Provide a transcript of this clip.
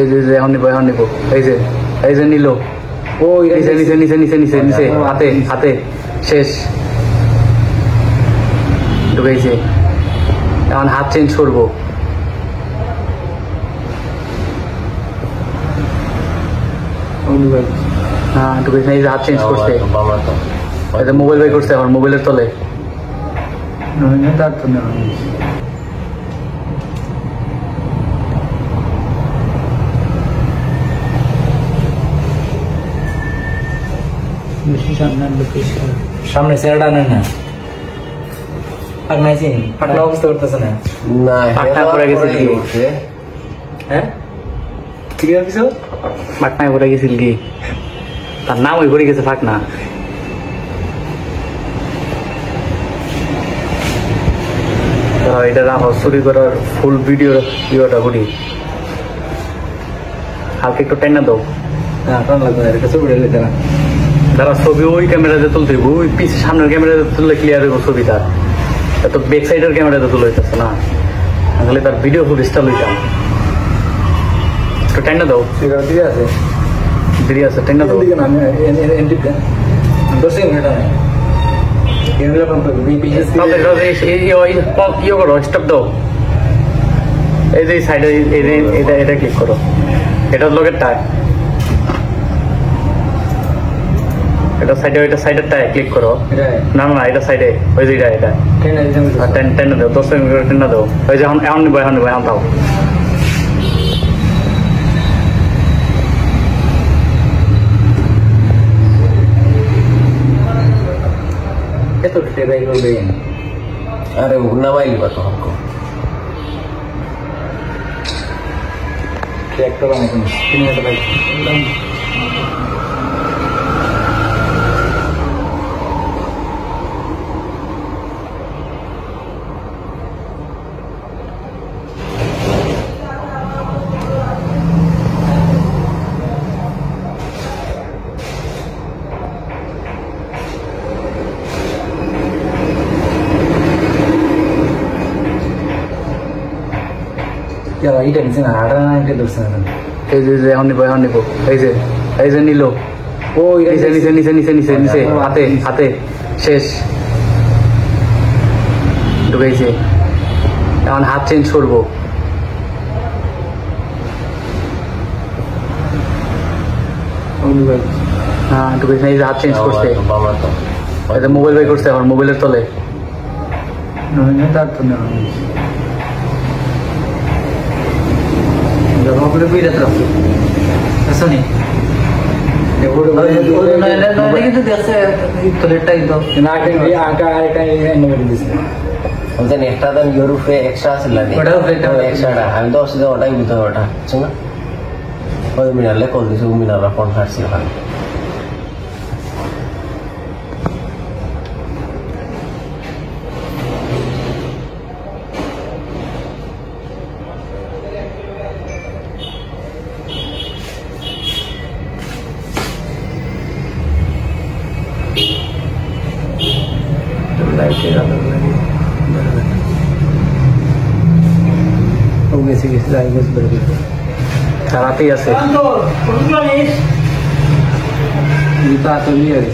এই যে এখন নিব এই যে নিল ও নিচে হাতে শেষ ঢুকাইছে এখন হাত চেঞ্জ করবো হ্যাঁ ঢুকাইছে এই যে হাত চেঞ্জ করছে মোবাইল বাই করছে এখন মোবাইলের তলে সামনে চেয়ারটা নেন না পাকনাইছি পাকনা অবস্থা করতেছে না পাকনা পড়ে গেছিল কি হ্যাঁ ঠিক আছে পাকনায় পড়ে গেছিল কি তার নাম ওই পড়ে গেছে পাকনা এটা রাখো চুরি করার ফুল ভিডিও ইয়েটা করি হালকা একটু টাইনা দাও দাঁড়া ছবি ওই ক্যামেরাতে তুলতে হইব ওই পিছিয়ে সামনের ক্যামেরাতে তুললে ক্লিয়ার হইব ছবিটা তো ব্যাক সাইডের ক্যামেরাতে তুলে হইতেছে না তাহলে তার ভিডিও ফুটেজটা লইতাম একটু টাইনা দাও দেরি আছে টাইনা দাও ইয়ে করো স্টপ দাও এই যে সাইডে এটা ক্লিক করো এটা লোকের টায়ার এটা সাইডের টায়ার ক্লিক করো না এটা সাইডে ওই যে এটা টেন দাও 10 সেকেন্ড করে টেন দাও ওই যে এখন নিবো এখন দাও esto te va a ir bien. अरे उगना भाई बताओ हमको चेक करो मैं कितने का भाई एकदम এই টেনশন আড়া না এটা দর্শন এই যে এখন নিব এই যে নিল ও নিচে হাতে শেষ ঢুকাইছে এখন হাত চেঞ্জ করবো হ্যাঁ ঢুকাইছে এই যে হাত চেঞ্জ করছে মোবাইল বাই করছে এখন মোবাইলের তলে Kalau beli dah terus, asal ni. Itu biasa itu letak itu. Nak ni angka ini berdiri. Untuk extra dan Europe extra selagi. Extra dah. Kami tu sudah order itu order. Cuma, kalau minat le call disu minat rapon harus siapa. চালাতেই আছে itu atau liar